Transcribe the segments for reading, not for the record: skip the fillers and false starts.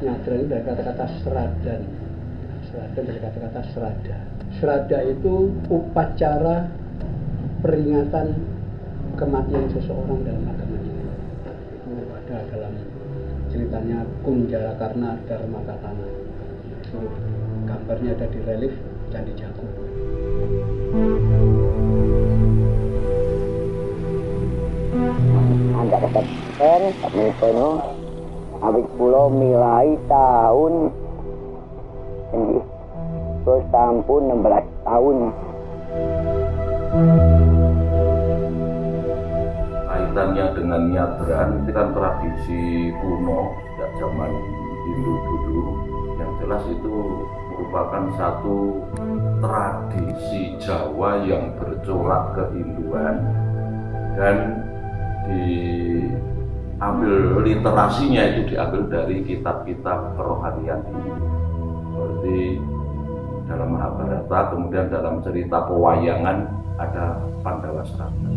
Nyadran itu dari kata-kata seradan. Seradan dari kata-kata serada. Serada itu upacara peringatan kematian seseorang dalam agama ini. Itu ada dalam ceritanya Kunjara Karna Dharma Katana. Itu gambarnya ada di relief Candi Jago. Anda katakan kami kono abis pulau milai tahun ini terus sampun 16 tahun. Kaitannya dengan nyadran itu kan tradisi kuno sejak zaman Hindu dulu. Yang jelas itu merupakan satu tradisi Jawa yang bercorak kehinduan dan diambil literasinya itu diambil dari kitab-kitab kerohanian ini. Seperti dalam Mahabharata, kemudian dalam cerita pewayangan ada Pandawa Srada.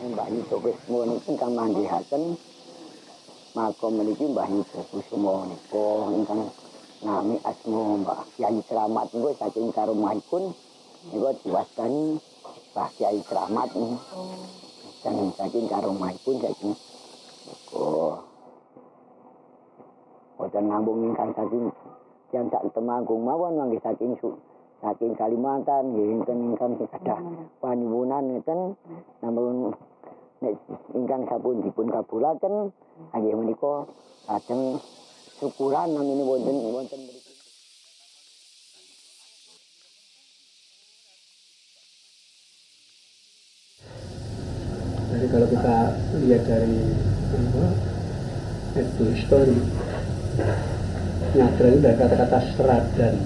Mbah Yuto Kusmo niku ingkang manggihaken makom meniki Mbah Yuto Kusmo niku ingkang nami asma Mbah Kyai Kramat niku saking karomahipun niku diwastani Mbah Kyai Kramat niku. Dan saking karomahipun saking niku boten nambung ingkang saking yang sak Temanggung mawon mangke saking Kalimantan nggih ingkang kedah panyuwunan ngeten namun nek ingkang sampun dipun kabulaken nggih menika lajeng syukuran namine wonten mriki. Jadi kalau kita lihat dari etnohistory, nyadran itu dari kata-kata seradan.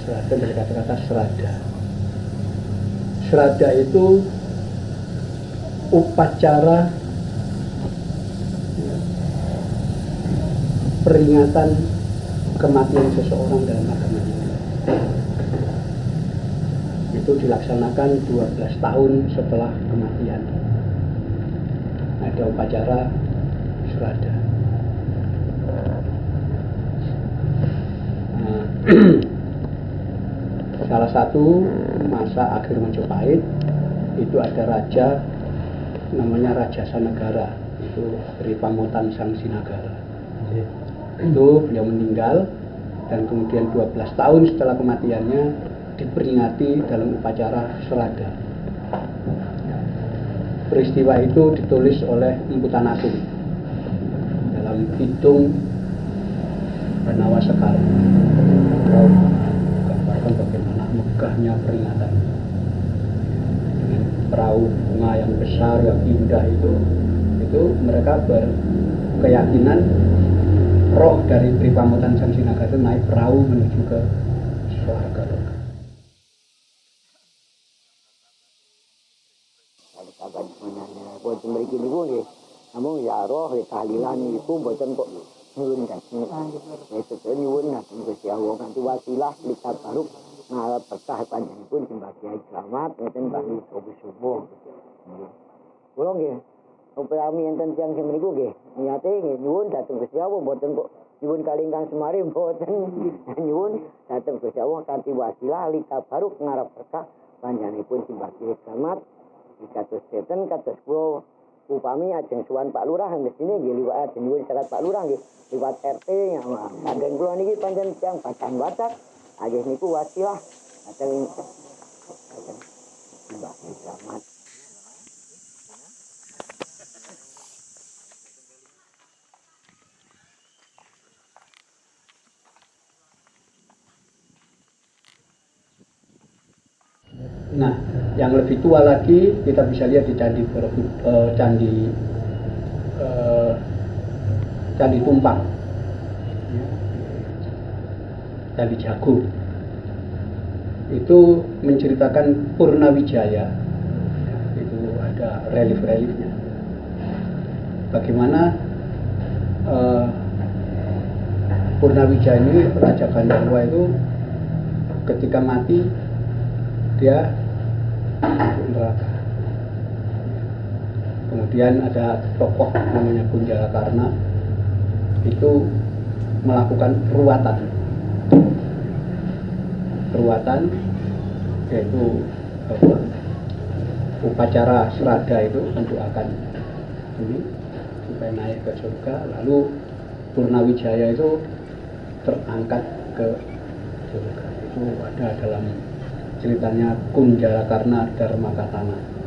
Seradan dari kata-kata serada. Serada itu upacara peringatan kematian seseorang dalam agama ini. Itu dilaksanakan 12 tahun setelah kematian. Ada upacara serada. Salah satu masa akhir Majapahit itu ada raja namanya Raja Sanagara, itu dari Pamotan Sang Sinagara. Itu beliau meninggal dan kemudian 12 tahun setelah kematiannya diperingati dalam upacara serada. Peristiwa itu ditulis oleh Empu Tanatung dalam Kidung Banawa Sekar. Gambarkan bagaimana megahnya peringatan dengan perahu bunga yang besar yang indah itu mereka berkeyakinan roh dari Pamotan Sang Sinagara itu naik perahu menuju ke surga. Sahabat sebenarnya boten mriki niku nggih namung ya roh tahlilan niku boten kok nyuwun dateng itu nyuwun dateng Gusti Allah kanthi wasilah likat baruk ngarep berkah panjenenganipun Mbah Kyai Kramat ngeten Mbah Yuto Kusmo. Kula nggih upami enten tiyang semeniku nggih niate nggih nyuwun dateng Gusti Allah boten kok nyuwun kalingkang semari boten nyuwun dateng Gusti Allah kanthi wasilah likat baruk ngarep berkah panjenenganipun Mbah Kyai Kramat. Kados seten kados kula upami ajeng suwan Pak Lurah mestine nggih liwat ajeng nyuwun syarat Pak Lurah nggih liwat RT kanggen kula niki pancen tiyang Batak ajeng niku wasilah ajeng Mbah Kyai Kramat. Nah, yang lebih tua lagi kita bisa lihat di Candi Tumpang, Candi Jago. itu menceritakan Purnawijaya, itu ada relief-reliefnya. Bagaimana Purnawijaya ini, Raja Gandharwa itu ketika mati dia masuk neraka. Kemudian ada tokoh namanya Kunjalakarna itu melakukan ruatan yaitu upacara sraddha itu untuk akan ini supaya naik ke surga. Lalu Purnawijaya itu terangkat ke surga. Itu ada dalam ceritanya Kunjalakarna Dharmakatana.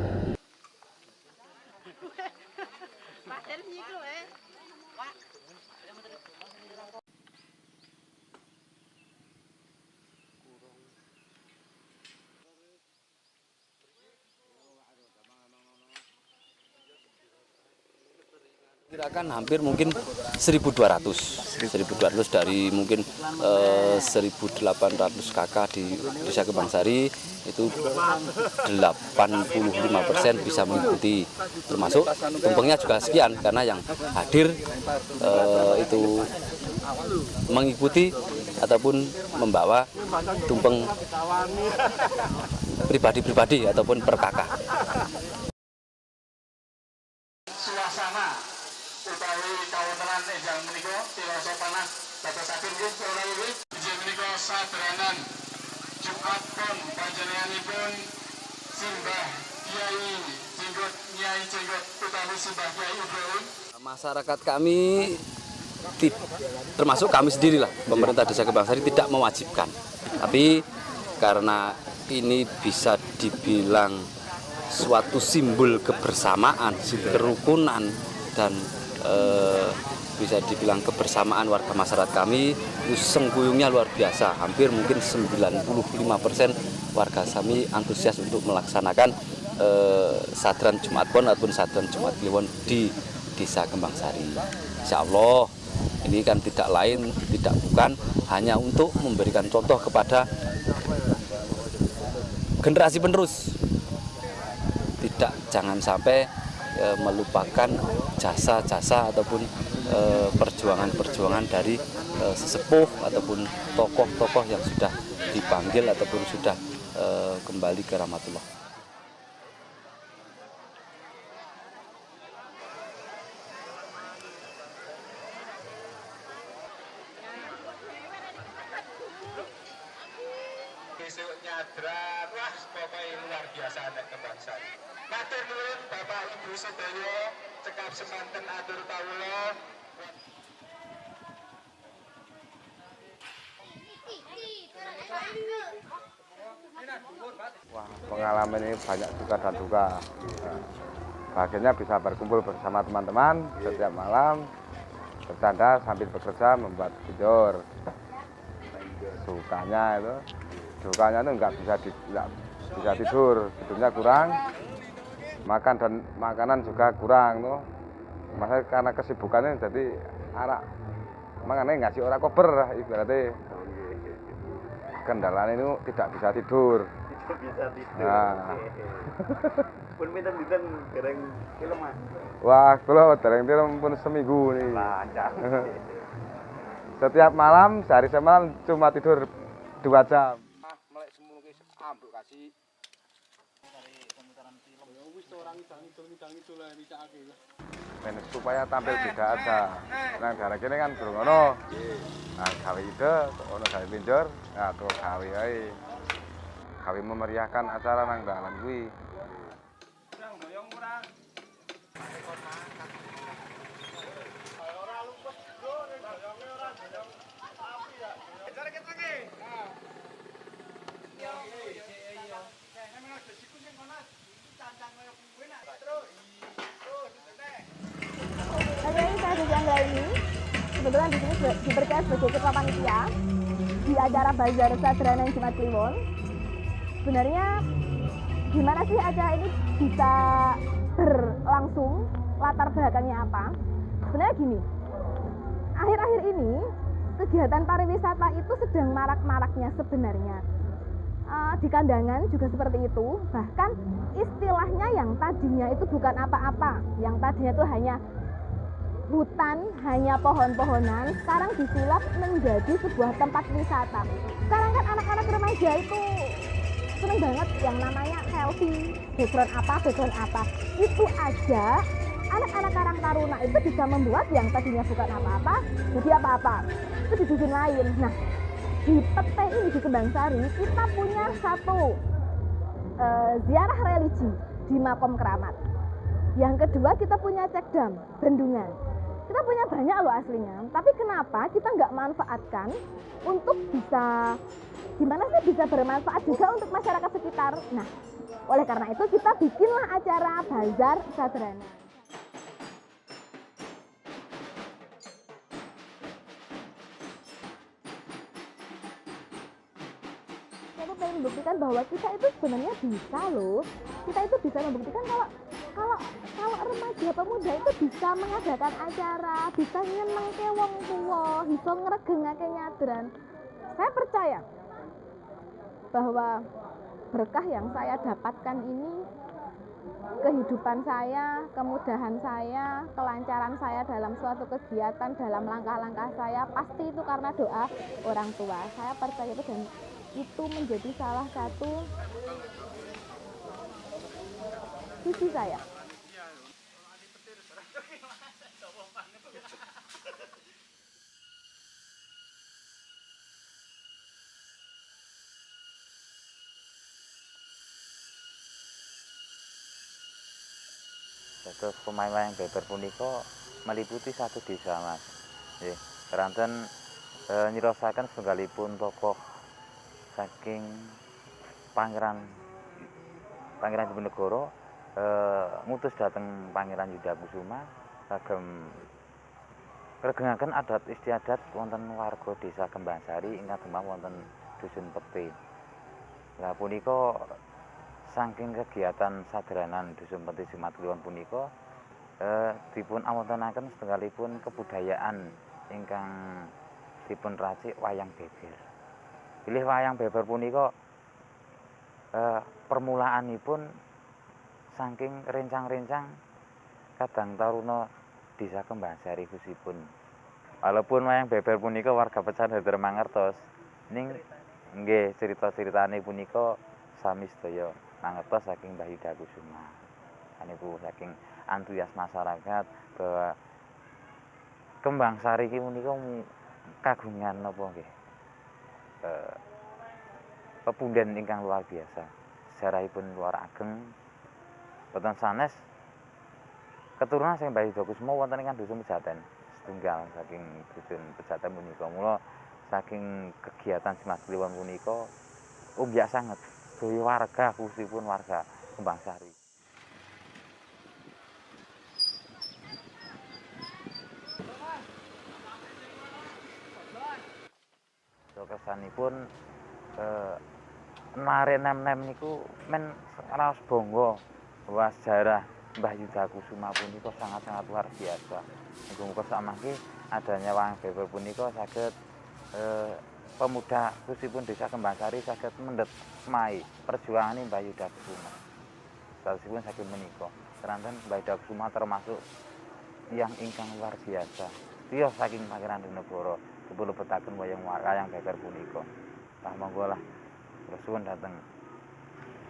Kirakan hampir mungkin 1.200 dari mungkin 1.800 kakak di Desa Kebangsari itu 85% bisa mengikuti, termasuk tumpengnya juga sekian karena yang hadir itu mengikuti ataupun membawa tumpeng pribadi-pribadi ataupun per kakak. Suasana utawi kawontenan ingkang menika tilasa panah dadosaken nggih kula nggih inggih menika saderanan Jumat Pon panjenenganipun simbah Kyai Jenggot Nyai Jenggot utawi simbah Kyai Ibrahim. Masyarakat kami termasuk kami sendiri lah, pemerintah Desa Kebangsari tidak mewajibkan, tapi karena ini bisa dibilang suatu simbol kebersamaan, simbol kerukunan dan bisa dibilang kebersamaan warga masyarakat kami, sengkuyungnya luar biasa. Hampir mungkin 95% warga kami antusias untuk melaksanakan sadran Jumat Pon ataupun sadran Jumat Kliwon di Desa Kebangsari. Insya Allah ini kan tidak lain, tidak bukan hanya untuk memberikan contoh kepada generasi penerus. Tidak, jangan sampai melupakan jasa-jasa ataupun perjuangan-perjuangan dari sesepuh ataupun tokoh-tokoh yang sudah dipanggil ataupun sudah kembali ke rahmatullah. Besok nyadran, wah pokoknya luar biasa anak Kebangsari. Matur nuwun Bapak Ibu sedaya, cekap semanten atur kawula. Wah, pengalaman ini banyak suka dan duka. Bahagianya bisa berkumpul bersama teman-teman setiap malam, bercanda sambil bekerja membuat tidur. Dukanya itu nggak bisa tidur, tidurnya kurang, makan dan makanan juga kurang tuh. Masa karena kesibukannya jadi anak makanya ngasih orang kober ibaratnya. Kendalanya itu tidak bisa tidur. Nah. Pun pinten-pinten dereng film Mas. Wah, kalau dereng film pun seminggu nih. Lancar. Setiap malam, sehari semalam cuma tidur 2 jam. Melek semua guys, ambruk kasih. Supaya tampil beda aja. Nah, gara kene kan durung ono. Nah, gawe ide, ono gawe pinjor, nah terus gawe ae. Gawe memeriahkan acara nang dalan kuwi. Saya Desi Anggra ini kebetulan di sini dipercaya sebagai ketua panitia di acara Bazar Sadranan Jumat Kliwon. Sebenarnya gimana sih acara ini bisa berlangsung, latar belakangnya apa? Sebenarnya gini, akhir-akhir ini kegiatan pariwisata itu sedang marak-maraknya sebenarnya. di kandangan juga seperti itu. Bahkan istilahnya yang tadinya itu bukan apa-apa, yang tadinya itu hanya hutan, hanya pohon-pohonan, sekarang disulap menjadi sebuah tempat wisata. Sekarang kan anak-anak remaja itu seneng banget yang namanya selfie, background apa. Itu aja anak-anak Karang Taruna itu bisa membuat yang tadinya bukan apa-apa jadi apa-apa. Itu di dusun lain. Nah, di Pete ini di Kembangsari kita punya satu ziarah religi di Makom Keramat. Yang kedua kita punya cekdam, bendungan. Kita punya banyak loh aslinya, tapi kenapa kita nggak manfaatkan untuk bisa, gimana sih bisa bermanfaat juga untuk masyarakat sekitar. Nah, oleh karena itu kita bikinlah acara Bazar Sadranan. Saya pengen membuktikan bahwa kita itu sebenarnya bisa loh. Kita itu bisa membuktikan kalau remaja pemuda itu bisa mengadakan acara, bisa nyenengke wong tua, bisa ngregengake nyadran. Saya percaya bahwa berkah yang saya dapatkan ini, kehidupan saya, kemudahan saya, kelancaran saya dalam suatu kegiatan, dalam langkah-langkah saya, pasti itu karena doa orang tua. Saya percaya itu, dan itu menjadi salah satu visi saya. Terus pemain wayang beber punika meliputi satu desa, Mas. Nggih, keranten nyirosaken setunggalipun tokoh saking Pangeran Diponegoro ngutus dhateng Pangeran Yudakusuma kagem ngregengaken adat istiadat wonten warga desa Kembangsari ingkang demam wonten dusun Pete. Lah punika saking kegiatan sadranan dusun Pete Jumat Kliwon punika dipun awontenaken setunggalipun kebudayaan ingkang dipun racik wayang beber. Bilih wayang beber punika permulaanipun saking rencang-rencang Kadang Taruna Desa Kembangsari khususipun. Walaupun wayang beber punika warga pecan hadir mangertos, ning nggih cerita-ceritane punika sami sedaya mangertos saking Mbah Yudakusuma. Niku saking antusias masyarakat bahwa Kembangsari iki punika kagungan napa nggih? Pepunden ingkang luar biasa. Sejarahipun luar ageng. Boten sanes keturunan saking Mbah Yudakusuma wonten ingkang dusun Pejaten. Setunggal saking dusun Pejaten punika. Mula saking kegiatan Jumat Kliwon punika umbyak sanget daya warga khususipun warga Kembangsari. Kesanipun nare nem-nem niku men raos bangga bahwa sejarah Mbah Yudakusuma punika sangat-sangat luar biasa. Muga-muga samangke adanya wayang beber punika saged pemuda khususipun Desa Kembangsari saged mendhet mai perjuangan Mbah Yudakusuma. Salesipun saking menika. Keranten Mbah Yudakusuma termasuk yang ingkang luar biasa. Tiyos saking Pangeran Diponegoro dipun lebetaken wayang beber punika. Lah monggo lah terus suwun dhateng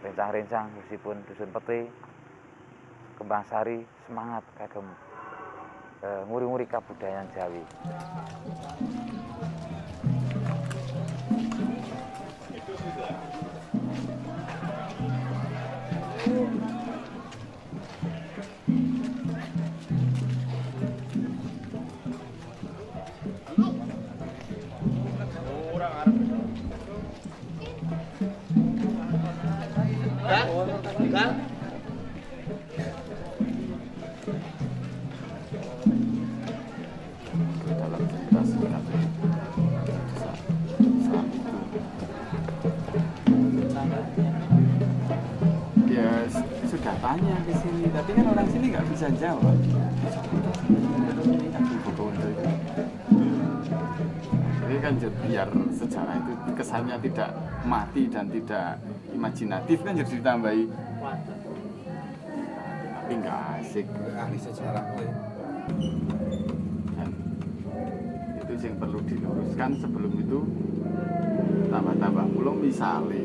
rencang-rencang khususipun dusun Pete Kembangsari semangat kagem nguri-nguri kabudayaan Jawi. Sudah tanya ke sini, tapi kan orang sini nggak bisa jawab. Jadi kan biar sejarah itu kesannya tidak mati dan tidak imajinatif kan jadi ditambahi. Tapi nggak asik. Ahli sejarah Dan itu yang perlu diluruskan sebelum itu tambah-tambah mulung misalnya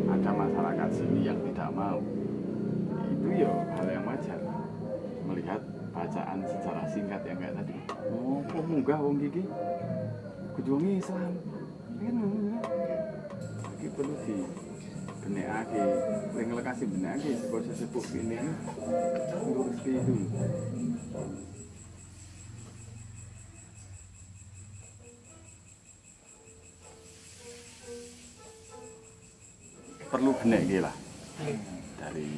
ada masyarakat sini yang tidak mau, itu ya hal yang wajar melihat bacaan sejarah singkat yang kayak tadi. Oh, kok munggah wong iki kudu Islam kan iki perlu di benekake ring lekasi benekake supaya sesepuh ini lurus itu. Perlu benek lah dari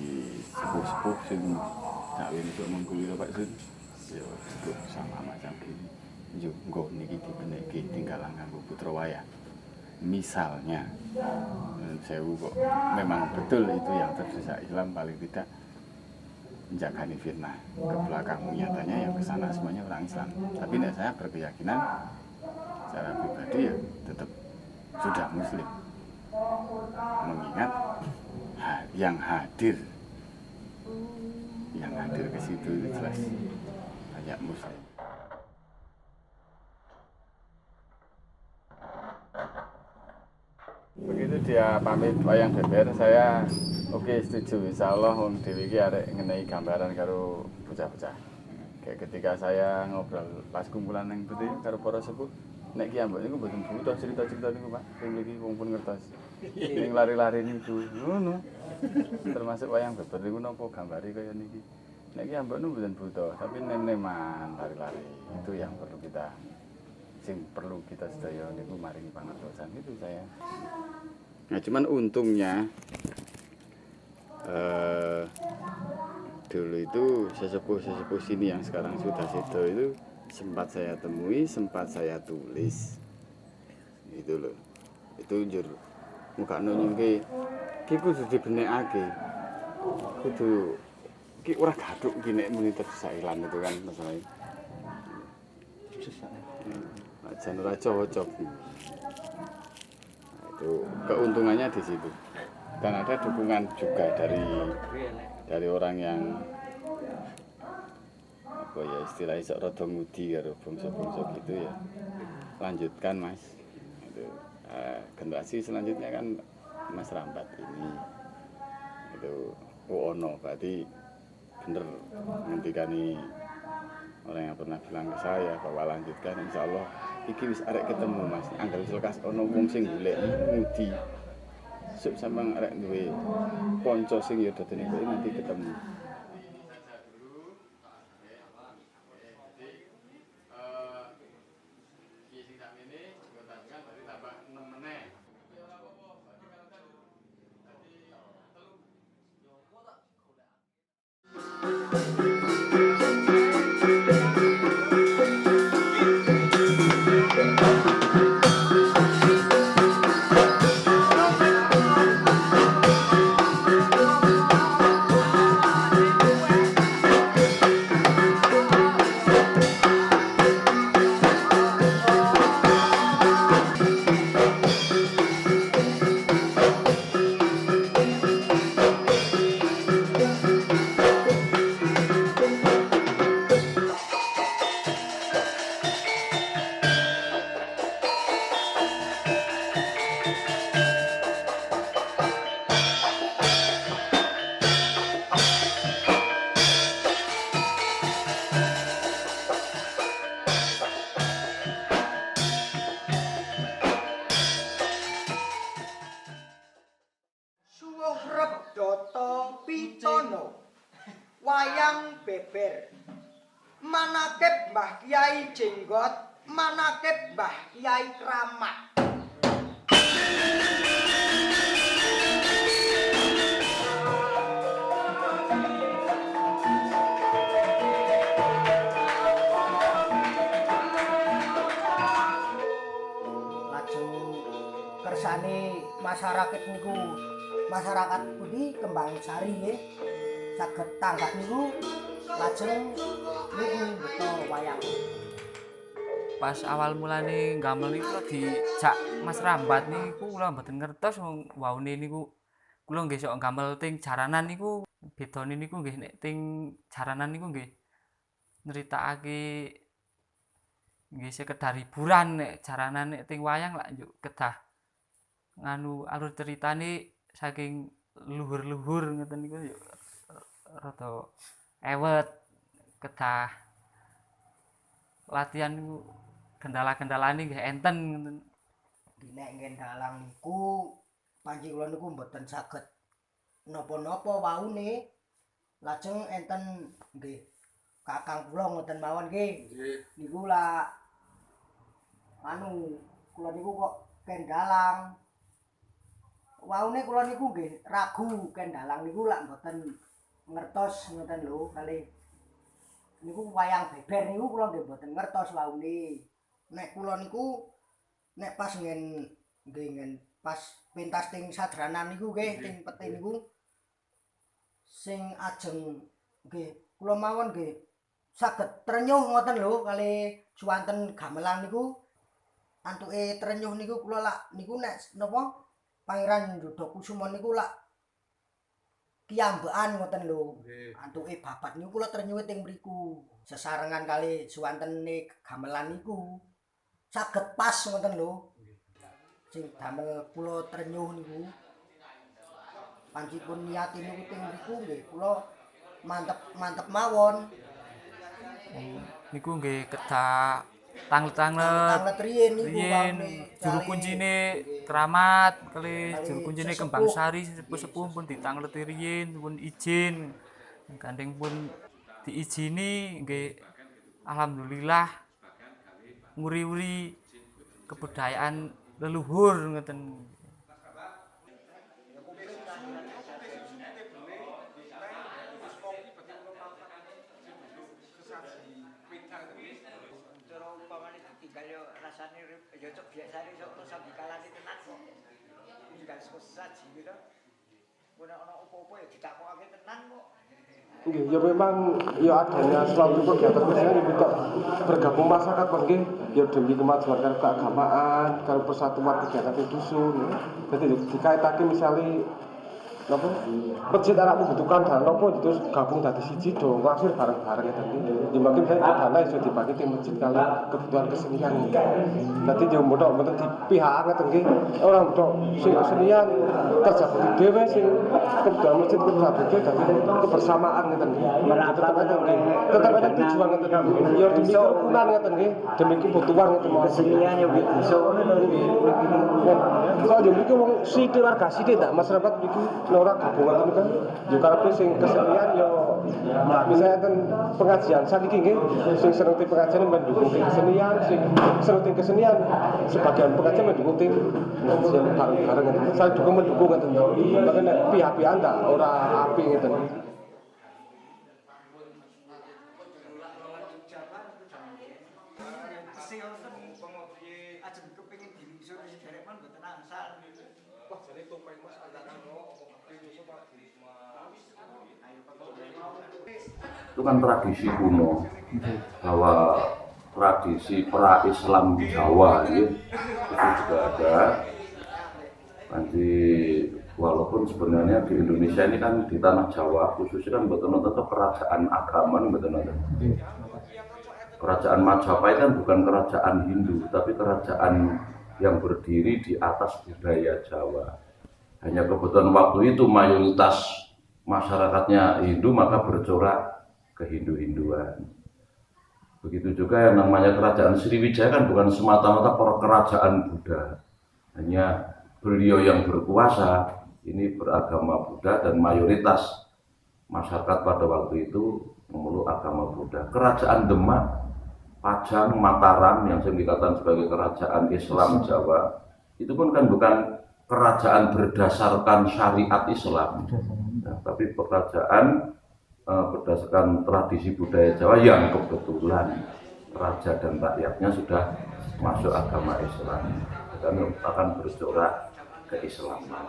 sepuh-sepuh sing gawe untuk mengguli Pak Sun ya cukup sama macam gini yo nggo niki dibenekke tinggalan kanggo putra wayah misalnya sewu kok memang betul itu yang tersisa Islam paling tidak menjagani fitnah ke belakang nyatanya yang kesana semuanya orang Islam tapi saya berkeyakinan secara pribadi ya tetap sudah Muslim mengingat yang hadir ke situ itu jelas banyak Muslim. Begitu dia pamit wayang beber, saya oke setuju. Insya Allah wong dewi iki arek ngenai gambaran karo bocah-bocah. Kayak ketika saya ngobrol pas kumpulan yang putih karo para sepuh, nek ki ambek niku mboten butuh cerita-cerita niku Pak. Sing mriki wong pun ngertos. Sing lari-lari niku ngono. Termasuk wayang beber niku napa gambare kaya niki. Nek ki ambek niku mboten butuh, tapi nem-neman lari-lari. Itu yang perlu kita sedaya niku maringi pangertosan itu saya. Nah, cuman untungnya dulu itu sesepuh sini yang sekarang sudah sedo itu sempat saya temui, sempat saya tulis. Itu loh. Itu njur muka nunjukke ki kudu dibenekake. Kudu ki ora gathuk ki nek muni tersisa Islam itu kan masalahnya. Jan ora cocok. Itu keuntungannya di situ. Dan ada dukungan juga dari orang yang apa ya istilahnya sok rada ngudi karo bangsa-bangsa gitu ya. Lanjutkan Mas. Itu generasi selanjutnya kan Mas Rambat ini. Itu ono berarti bener ngendikani orang yang pernah bilang ke saya bahwa lanjutkan insya Allah iki wis arek ketemu Mas anggar wis lekas ono wong sing golek ngudi sub sampean arek duwe kanca sing ya dadene kowe nanti ketemu. Wayang beber manakib Mbah Kiai Jenggot, manakib Mbah Kiai Kramat. Lajeng kersane masyarakat niku masyarakat pundi Kembang Sari nggih saged tanggap niku lajeng niku beto wayang. pas awal mulane gamel niku kula dijak Mas Rambat niku kula mboten ngertos wong waune niku kula nggih sok gamel ting jaranan niku bedane niku nggih nek ting jaranan niku nggih nyritakake nggih sekedar hiburan, nek jaranan nek ting wayang lak njuk kedah nganu alur ceritane saking luhur-luhur ngoten niku yo rada ewet kedah latihan niku kendala-kendalane nggih enten ngoten. Nek ngen dalang niku panji kula niku mboten saged napa-napa waune. Lajeng enten nggih kakang kula ngoten mawon nggih. Niku lah anu kula niku kok kendalang. Waune kula niku nggih ragu kendalang niku lak mboten ngertos ngoten lho kalih niku wayang beber niku kula nggih mboten ngertos waune. Nek kula niku nek pas ngen nggih ngen pas pentas ting sadranan niku nggih ting peti niku sing ajeng nggih kula mawon nggih saged trenyuh ngoten lho kalih suwanten gamelan niku. Antuke trenyuh niku kula lak niku nek napa Pangeran Yudhakusuma niku lak kiambekan ngoten lho. Antuke babat niku kula trenyuhe teng mriku. Sesarengan kali suwantene gamelan niku saged pas ngoten lho. Sing damel kula trenyuh niku panjipun niati niku teng mriku nggih kula mantep mawon. Niku nggih kedah tanglet-tanglet riyen niku juru kuncine Keramat kali juru kuncine Kembang Sari sepuh-sepuh pun ditangleti riyen pun izin gandeng pun diizini nggih alhamdulillah nguri-uri kebudayaan leluhur ngoten. Ya memang ya adanya suatu kegiatan kesenian yang untuk bergabung masyarakat mungkin ya demi kemajuan keagamaan, kalau persatuan kegiatan di dusun. Jadi dikaitake misalnya napa masjid arek membutuhkan dana napa terus gabung dadi siji do ngasir bareng-bareng tadi. Ya mungkin saya dana iso dibagi tim masjid kali kebutuhan kesenian. Dadi yo mboten di pihak ngeten nggih. Ora mboten sing kesenian kerja budi dhewe sing kebutuhan masjid kerja budi dadi kebersamaan ngeten nggih. Tetap ada tujuan ngeten nggih. Ya demi kerukunan ngeten nggih, demi kebutuhan ngeten kesenian yo iso ngono nggih. Soale mriki wong sithik warga sithik tak masyarakat mriki ora gabungan kan yo karepe sing kesenian yo misalnya ten pengajian sakniki nggih sing seneng pengajian mendukung kesenian sing seneng kesenian sebagian pengajian mendukung pengajian bareng-bareng saling dukung mendukung ngoten makane pihak-pihak ndak ora apik ngeten. Itu kan tradisi kuno bahwa tradisi pra-Islam Jawa ya, itu juga ada. Nanti walaupun sebenarnya di Indonesia ini kan di tanah Jawa khususnya kan betul-betul kerajaan agama betul-betul. Kerajaan Majapahit kan bukan kerajaan Hindu, tapi kerajaan yang berdiri di atas budaya Jawa. Hanya kebetulan waktu itu mayoritas masyarakatnya Hindu maka bercorak ke Hindu-Hinduan. Begitu juga yang namanya kerajaan Sriwijaya kan bukan semata-mata kerajaan Buddha. Hanya beliau yang berkuasa ini beragama Buddha dan mayoritas masyarakat pada waktu itu memeluk agama Buddha. Kerajaan Demak, Pajang, Mataram yang sering dikatakan sebagai kerajaan Islam Jawa itu pun kan bukan kerajaan berdasarkan syariat Islam, nah, tapi kerajaan berdasarkan tradisi budaya Jawa yang kebetulan raja dan rakyatnya sudah masuk agama Islam dan akan bercorak keislaman.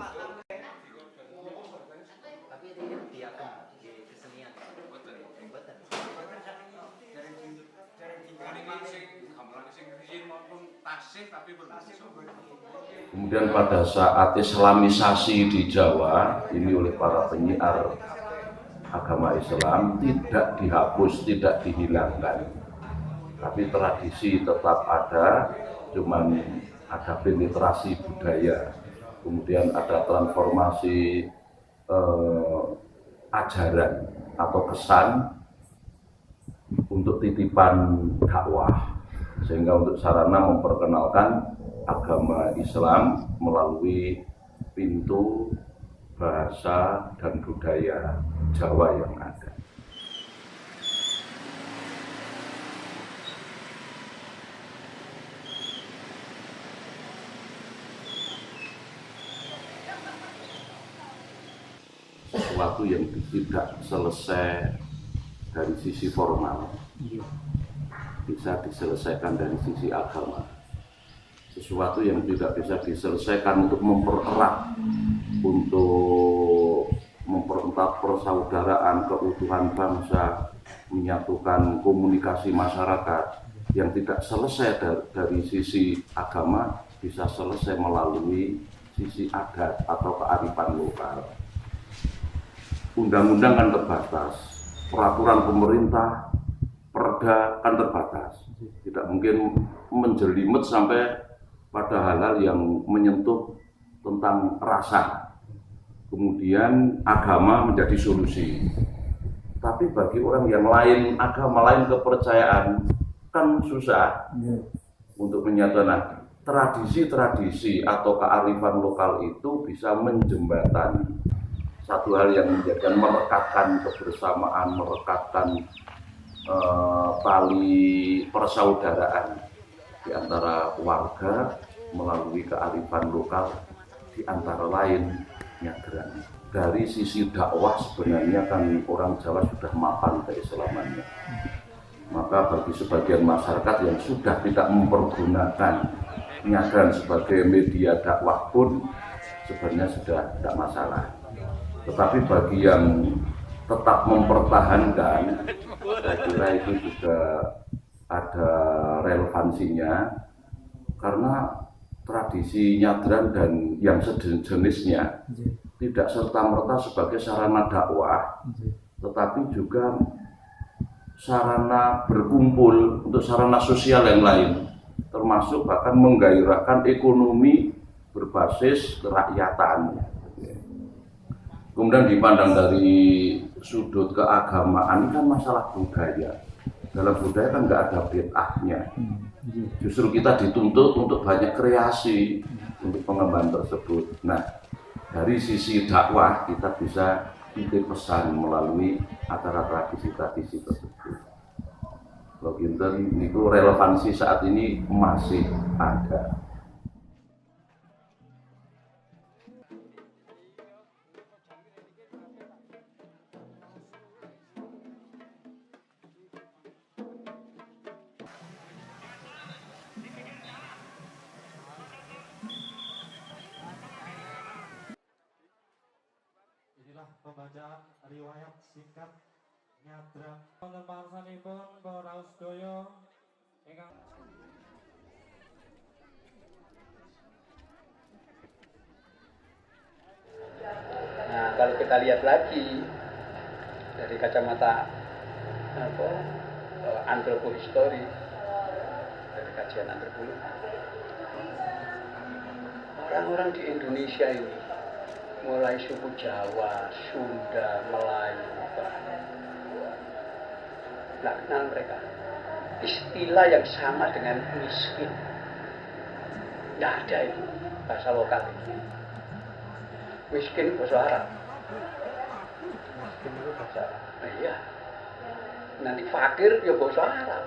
Kemudian pada saat Islamisasi di Jawa ini oleh para penyiar agama Islam tidak dihapus, tidak dihilangkan, tapi tradisi tetap ada, cuman ada penetrasi budaya, kemudian ada transformasi ajaran atau kesan untuk titipan dakwah, sehingga untuk sarana memperkenalkan agama Islam melalui pintu bahasa dan budaya Jawa yang ada. Sesuatu yang tidak selesai dari sisi formal bisa diselesaikan dari sisi agama. Sesuatu yang tidak bisa diselesaikan untuk mempererat, untuk mempererat persaudaraan, keutuhan bangsa, menyatukan komunikasi masyarakat yang tidak selesai dari sisi agama bisa selesai melalui sisi adat atau kearifan lokal. Undang-undang kan terbatas, peraturan pemerintah, perda kan terbatas. Tidak mungkin menjelimet sampai pada hal-hal yang menyentuh tentang rasa. Kemudian agama menjadi solusi. Tapi bagi orang yang lain, agama lain, kepercayaan, kan susah untuk menyatukan. Tradisi-tradisi atau kearifan lokal itu bisa menjembatani satu hal yang menjadikan merekatkan kebersamaan, merekatkan tali persaudaraan di antara warga melalui kearifan lokal, di antara lain nyadran. Dari sisi dakwah sebenarnya kan orang Jawa sudah mapan keislamannya. Maka bagi sebagian masyarakat yang sudah tidak mempergunakan nyadran sebagai media dakwah pun sebenarnya sudah tidak masalah. Tetapi bagi yang tetap mempertahankan, saya kira itu juga ada relevansinya, karena tradisi nyadran dan yang sejenisnya tidak serta-merta sebagai sarana dakwah, tetapi juga sarana berkumpul untuk sarana sosial yang lain, termasuk bahkan menggairahkan ekonomi berbasis kerakyatan. Kemudian dipandang dari sudut keagamaan, ini kan masalah budaya. Dalam budaya kan nggak ada bid'ahnya. Justru kita dituntut untuk banyak kreasi untuk pengembangan tersebut. Nah, dari sisi dakwah kita bisa titip pesan melalui acara tradisi-tradisi tersebut. Loginten itu relevansi saat ini masih ada. Pembacaan riwayat singkat nyadran wonten parsanipun para sedaya ingkang Nah, kalau kita lihat lagi dari kacamata antropohistori, dari kajian antropologi, orang-orang di Indonesia ini mulai suku Jawa, Sunda, Melayu, nggak kenal mereka. Istilah yang sama dengan miskin, nggak ada itu bahasa lokal ini. Miskin bahasa Arab. Miskin itu bahasa Arab. Nah, iya. Nanti fakir ya bahasa Arab.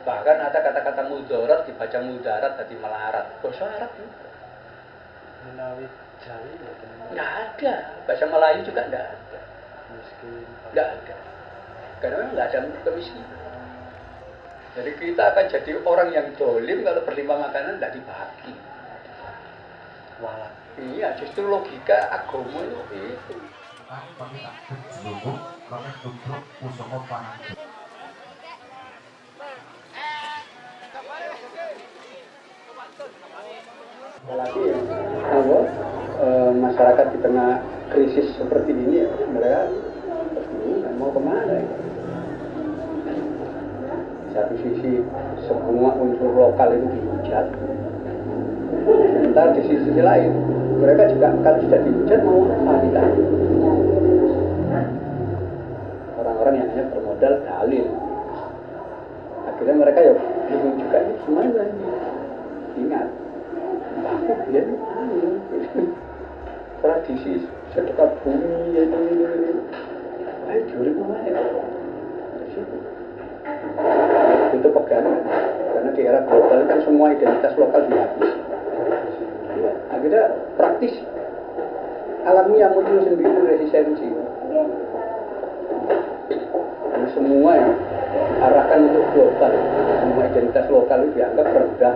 Bahkan ada kata-kata mudarat dibaca mudarat jadi melarat, bahasa Arab juga. Menawi Jawi nggak ada, bahasa Melayu juga nggak ada. Miskin nggak ada, karena memang nggak ada kemiskinan. Jadi kita akan jadi orang yang dolim kalau berlimpah makanan nggak dibagi. Wah, iya justru logika agama itu. Apalagi ya, kalau masyarakat di tengah krisis seperti ini ya, mereka bingung mau kemana ya. Di satu sisi semua unsur lokal itu dihujat, sementara di sisi lain mereka juga kalau sudah dihujat mau apa kita? Orang-orang yang hanya bermodal dalil, akhirnya mereka ya bingung juga ini gimana ini. Ingat, aku biar tradisi sedekah bumi itu ayo diurip mana itu pegangan karena di era global kan semua identitas lokal dihapus. Akhirnya praktis alamiah muncul sendiri resistensi karena semua ya arahkan untuk global, semua identitas lokal itu dianggap rendah.